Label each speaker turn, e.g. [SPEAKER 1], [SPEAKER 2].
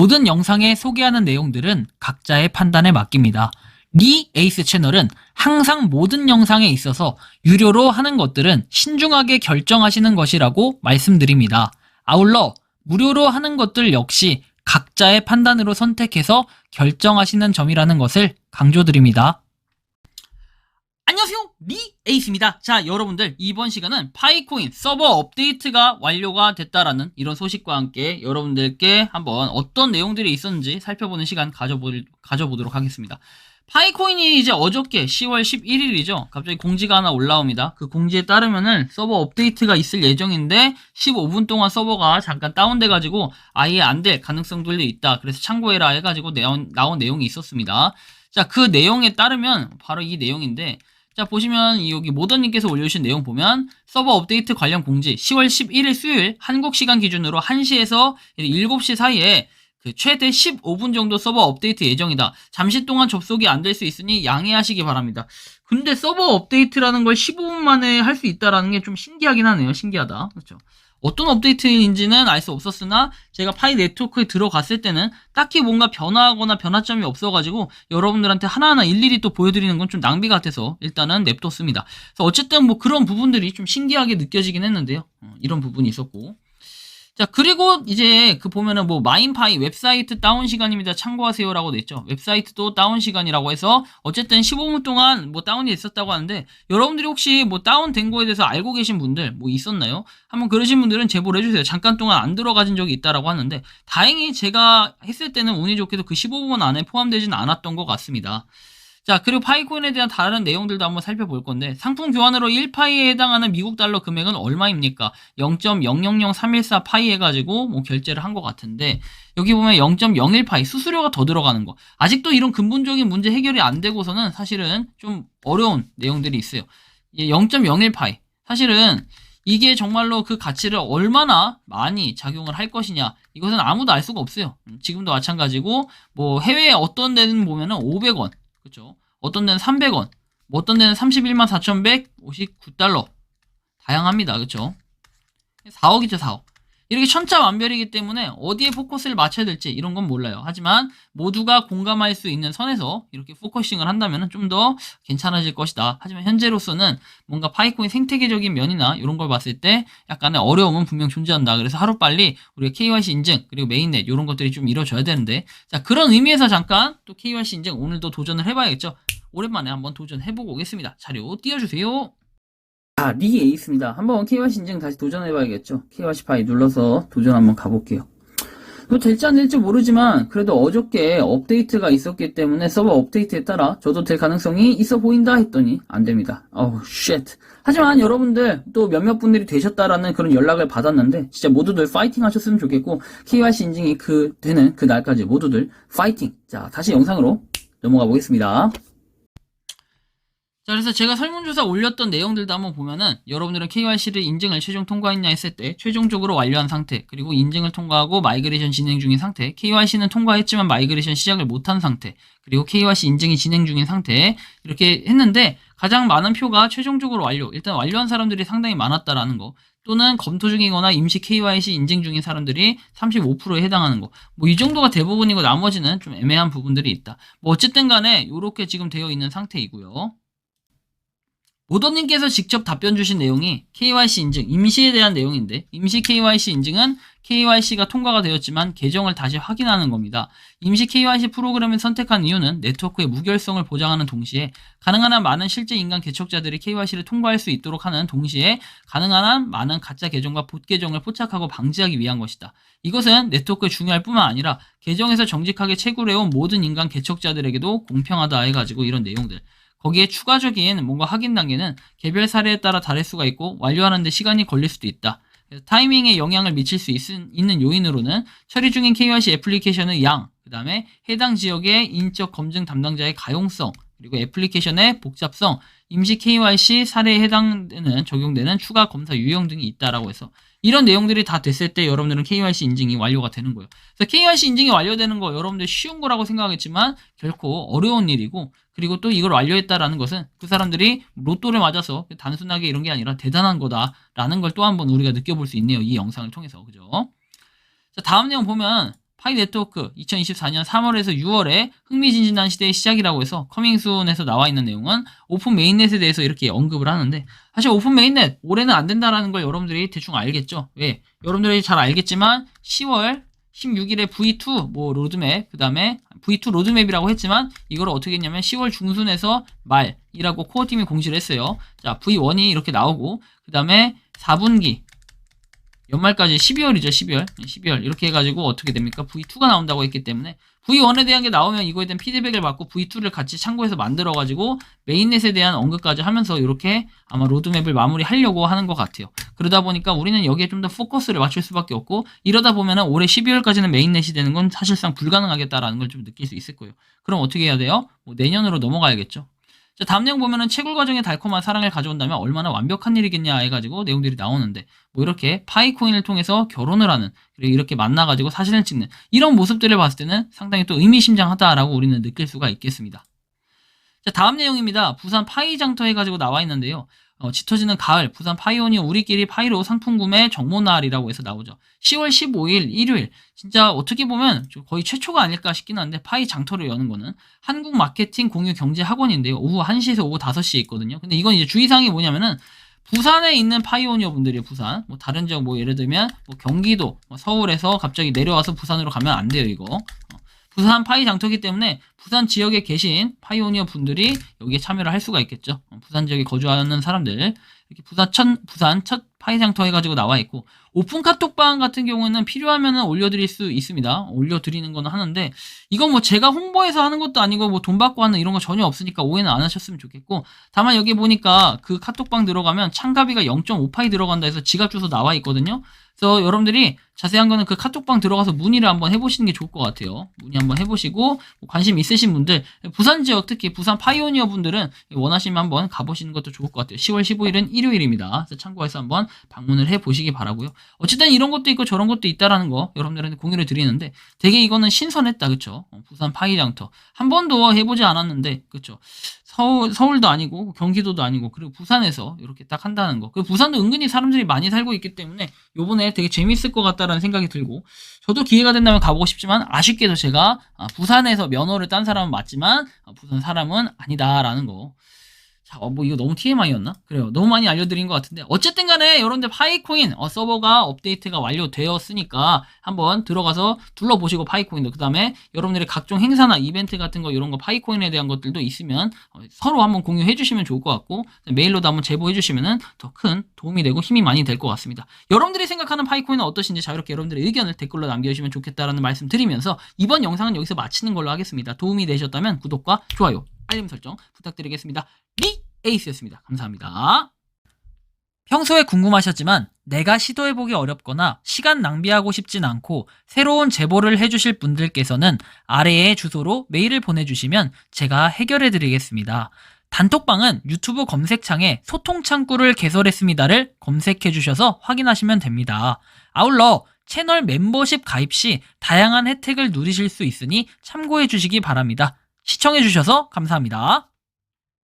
[SPEAKER 1] 모든 영상에 소개하는 내용들은 각자의 판단에 맡깁니다. 리 에이스 채널은 항상 모든 영상에 있어서 유료로 하는 것들은 신중하게 결정하시는 것이라고 말씀드립니다. 아울러 무료로 하는 것들 역시 각자의 판단으로 선택해서 결정하시는 점이라는 것을 강조드립니다. 안녕하세요, 리 에이스입니다. 자, 여러분들, 이번 시간은 파이코인 서버 업데이트가 완료가 됐다라는 이런 소식과 함께 여러분들께 한번 어떤 내용들이 있었는지 살펴보는 시간 가져보도록 하겠습니다. 파이코인이 이제 어저께 10월 11일이죠. 갑자기 공지가 하나 올라옵니다. 그 공지에 따르면은 서버 업데이트가 있을 예정인데 15분 동안 서버가 잠깐 다운돼가지고 아예 안 될 가능성들도 있다. 그래서 참고해라 해가지고 나온 내용이 있었습니다. 자, 그 내용에 따르면 바로 이 내용인데, 자, 보시면 여기 모더님께서 올려주신 내용 보면 서버 업데이트 관련 공지 10월 11일 수요일 한국 시간 기준으로 1시에서 7시 사이에 최대 15분 정도 서버 업데이트 예정이다. 잠시 동안 접속이 안 될 수 있으니 양해하시기 바랍니다. 근데 서버 업데이트라는 걸 15분 만에 할 수 있다라는 게 좀 신기하긴 하네요. 신기하다. 그렇죠? 어떤 업데이트인지는 알 수 없었으나 제가 파이 네트워크에 들어갔을 때는 딱히 뭔가 변화하거나 변화점이 없어가지고 여러분들한테 하나하나 일일이 또 보여드리는 건 좀 낭비 같아서 일단은 냅뒀습니다. 그래서 어쨌든 뭐 그런 부분들이 좀 신기하게 느껴지긴 했는데요. 이런 부분이 있었고. 자, 그리고 이제 보면은 마인파이 웹사이트 다운 시간입니다. 참고하세요라고 돼 있죠. 웹사이트도 다운 시간이라고 해서 어쨌든 15분 동안 다운이 됐었다고 하는데, 여러분들이 혹시 다운된 거에 대해서 알고 계신 분들 있었나요? 한번 그러신 분들은 제보를 해주세요. 잠깐 동안 안 들어가진 적이 있다라고 하는데, 다행히 제가 했을 때는 운이 좋게도 그 15분 안에 포함되지는 않았던 것 같습니다. 자, 그리고 파이코인에 대한 다른 내용들도 한번 살펴볼 건데, 상품 교환으로 1파이에 해당하는 미국 달러 금액은 얼마입니까? 0.000314 파이 해가지고 결제를 한 것 같은데, 여기 보면 0.01파이 수수료가 더 들어가는 거. 아직도 이런 근본적인 문제 해결이 안 되고서는 사실은 좀 어려운 내용들이 있어요. 0.01파이. 사실은 이게 정말로 그 가치를 얼마나 많이 작용을 할 것이냐, 이것은 아무도 알 수가 없어요. 지금도 마찬가지고, 해외에 어떤 데는 보면은 500원. 그렇죠. 어떤 데는 300원, 어떤 데는 31만 4,159달러. 다양합니다. 그렇죠. 4억이죠, 4억. 이렇게 천차만별이기 때문에 어디에 포커스를 맞춰야 될지 이런 건 몰라요. 하지만 모두가 공감할 수 있는 선에서 이렇게 포커싱을 한다면 좀 더 괜찮아질 것이다. 하지만 현재로서는 뭔가 파이코인 생태계적인 면이나 이런 걸 봤을 때 약간의 어려움은 분명 존재한다. 그래서 하루빨리 우리가 KYC 인증 그리고 메인넷 이런 것들이 좀 이루어져야 되는데, 자, 그런 의미에서 잠깐 또 KYC 인증 오늘도 도전을 해봐야겠죠. 오랜만에 한번 도전해보고 오겠습니다. 자료 띄워주세요. 리 에이스입니다. 한번 KYC 인증 다시 도전해봐야겠죠. KYC 파이 눌러서 도전 한번 가볼게요. 될지 안 될지 모르지만 그래도 어저께 업데이트가 있었기 때문에 서버 업데이트에 따라 저도 될 가능성이 있어 보인다 했더니 안 됩니다. 쉣. 하지만 여러분들 또 몇몇 분들이 되셨다라는 그런 연락을 받았는데, 진짜 모두들 파이팅 하셨으면 좋겠고, KYC 인증이 되는 그 날까지 모두들 파이팅. 자, 다시 영상으로 넘어가 보겠습니다. 자, 그래서 제가 설문조사 올렸던 내용들도 한번 보면은, 여러분들은 KYC를 인증을 최종 통과했냐 했을 때 최종적으로 완료한 상태, 그리고 인증을 통과하고 마이그레이션 진행 중인 상태, KYC는 통과했지만 마이그레이션 시작을 못한 상태, 그리고 KYC 인증이 진행 중인 상태, 이렇게 했는데 가장 많은 표가 최종적으로 완료, 일단 완료한 사람들이 상당히 많았다라는 거, 또는 검토 중이거나 임시 KYC 인증 중인 사람들이 35%에 해당하는 거, 이 정도가 대부분이고 나머지는 좀 애매한 부분들이 있다. 어쨌든 간에 이렇게 지금 되어 있는 상태이고요. 모더님께서 직접 답변 주신 내용이 KYC 인증, 임시에 대한 내용인데, 임시 KYC 인증은 KYC가 통과가 되었지만 계정을 다시 확인하는 겁니다. 임시 KYC 프로그램을 선택한 이유는 네트워크의 무결성을 보장하는 동시에 가능한 한 많은 실제 인간 개척자들이 KYC를 통과할 수 있도록 하는 동시에 가능한 한 많은 가짜 계정과 봇 계정을 포착하고 방지하기 위한 것이다. 이것은 네트워크에 중요할 뿐만 아니라 계정에서 정직하게 채굴해온 모든 인간 개척자들에게도 공평하다 해가지고 이런 내용들. 거기에 추가적인 뭔가 확인 단계는 개별 사례에 따라 다를 수가 있고 완료하는 데 시간이 걸릴 수도 있다. 그래서 타이밍에 영향을 미칠 수 있는 요인으로는 처리 중인 KYC 애플리케이션의 양, 그 다음에 해당 지역의 인적 검증 담당자의 가용성, 그리고 애플리케이션의 복잡성, 임시 KYC 사례에 해당되는 적용되는 추가 검사 유형 등이 있다라고 해서 이런 내용들이 다 됐을 때 여러분들은 KYC 인증이 완료가 되는 거예요. 그래서 KYC 인증이 완료되는 거 여러분들 쉬운 거라고 생각하겠지만 결코 어려운 일이고, 그리고 또 이걸 완료했다라는 것은 그 사람들이 로또를 맞아서 단순하게 이런 게 아니라 대단한 거다라는 걸 또 한번 우리가 느껴볼 수 있네요. 이 영상을 통해서. 그죠? 자, 다음 내용 보면 파이 네트워크 2024년 3월에서 6월에 흥미진진한 시대의 시작이라고 해서 커밍순에서 나와 있는 내용은 오픈 메인넷에 대해서 이렇게 언급을 하는데, 사실 오픈 메인넷 올해는 안 된다라는 걸 여러분들이 대충 알겠죠? 왜? 여러분들이 잘 알겠지만 10월 16일에 V2 뭐 로드맵, 그 다음에 V2 로드맵이라고 했지만 이걸 어떻게 했냐면 10월 중순에서 말이라고 코어팀이 공지를 했어요. 자, V1이 이렇게 나오고, 그 다음에 4분기 연말까지 12월이죠. 12월 이렇게 해가지고 어떻게 됩니까? V2가 나온다고 했기 때문에 V1에 대한 게 나오면 이거에 대한 피드백을 받고 V2를 같이 참고해서 만들어가지고 메인넷에 대한 언급까지 하면서 이렇게 아마 로드맵을 마무리하려고 하는 것 같아요. 그러다 보니까 우리는 여기에 좀 더 포커스를 맞출 수밖에 없고, 이러다 보면은 올해 12월까지는 메인넷이 되는 건 사실상 불가능하겠다라는 걸 좀 느낄 수 있을 거예요. 그럼 어떻게 해야 돼요? 뭐 내년으로 넘어가야겠죠. 자, 다음 내용 보면은 채굴 과정에 달콤한 사랑을 가져온다면 얼마나 완벽한 일이겠냐 해가지고 내용들이 나오는데, 뭐 이렇게 파이코인을 통해서 결혼을 하는, 그리고 이렇게 만나가지고 사진을 찍는 이런 모습들을 봤을 때는 상당히 또 의미심장하다라고 우리는 느낄 수가 있겠습니다. 자, 다음 내용입니다. 부산 파이 장터 해가지고 나와 있는데요. 짙어지는 가을, 부산 파이오니어 우리끼리 파이로 상품 구매 정모 날이라고 해서 나오죠. 10월 15일 일요일, 진짜 어떻게 보면 거의 최초가 아닐까 싶긴 한데, 파이 장터를 여는 거는 한국 마케팅 공유 경제 학원인데요. 오후 1시에서 오후 5시에 있거든요. 근데 이건 이제 주의사항이 뭐냐면은 부산에 있는 파이오니어 분들이, 부산 뭐 다른 지역 뭐 예를 들면 뭐 경기도, 뭐 서울에서 갑자기 내려와서 부산으로 가면 안 돼요. 이거 부산 파이 장터기 때문에 부산 지역에 계신 파이오니어 분들이 여기에 참여를 할 수가 있겠죠. 부산 지역에 거주하는 사람들, 이렇게 부산 첫 파이 장터 해가지고 나와 있고, 오픈 카톡방 같은 경우에는 필요하면은 올려드릴 수 있습니다. 올려드리는 거는 하는데, 이건 뭐 제가 홍보해서 하는 것도 아니고 뭐 돈 받고 하는 이런 거 전혀 없으니까 오해는 안 하셨으면 좋겠고, 다만 여기 보니까 그 카톡방 들어가면 참가비가 0.5파이 들어간다 해서 지갑 주소 나와 있거든요. 그래서 여러분들이 자세한 거는 그 카톡방 들어가서 문의를 한번 해보시는 게 좋을 것 같아요. 문의 한번 해보시고, 관심 있으신 분들, 부산 지역 특히 부산 파이오니어 분들은 원하시면 한번 가보시는 것도 좋을 것 같아요. 10월 15일은 일요일입니다. 그래서 참고해서 한번 방문을 해보시기 바라고요. 어쨌든 이런 것도 있고 저런 것도 있다라는 거 여러분들한테 공유를 드리는데, 되게 이거는 신선했다, 그쵸? 부산 파이 장터 한 번도 해보지 않았는데, 그쵸? 서울도 아니고 경기도도 아니고, 그리고 부산에서 이렇게 딱 한다는 거. 그리고 부산도 은근히 사람들이 많이 살고 있기 때문에 요번에 되게 재밌을 것 같다라는 생각이 들고, 저도 기회가 된다면 가보고 싶지만 아쉽게도 제가 부산에서 면허를 딴 사람은 맞지만 부산 사람은 아니다라는 거. 자, 뭐 이거 너무 TMI였나? 그래요. 너무 많이 알려드린 것 같은데, 어쨌든 간에 여러분들 파이코인 서버가 업데이트가 완료되었으니까 한번 들어가서 둘러보시고, 파이코인도, 그 다음에 여러분들의 각종 행사나 이벤트 같은 거 이런 거 파이코인에 대한 것들도 있으면 서로 한번 공유해 주시면 좋을 것 같고, 메일로도 한번 제보해 주시면은 더 큰 도움이 되고 힘이 많이 될 것 같습니다. 여러분들이 생각하는 파이코인은 어떠신지 자유롭게 여러분들의 의견을 댓글로 남겨주시면 좋겠다라는 말씀 드리면서 이번 영상은 여기서 마치는 걸로 하겠습니다. 도움이 되셨다면 구독과 좋아요, 알림 설정 부탁드리겠습니다. 에이스였습니다. 감사합니다. 평소에 궁금하셨지만 내가 시도해보기 어렵거나 시간 낭비하고 싶진 않고 새로운 제보를 해주실 분들께서는 아래의 주소로 메일을 보내주시면 제가 해결해드리겠습니다. 단톡방은 유튜브 검색창에 소통창구를 개설했습니다를 검색해주셔서 확인하시면 됩니다. 아울러 채널 멤버십 가입 시 다양한 혜택을 누리실 수 있으니 참고해주시기 바랍니다. 시청해주셔서 감사합니다.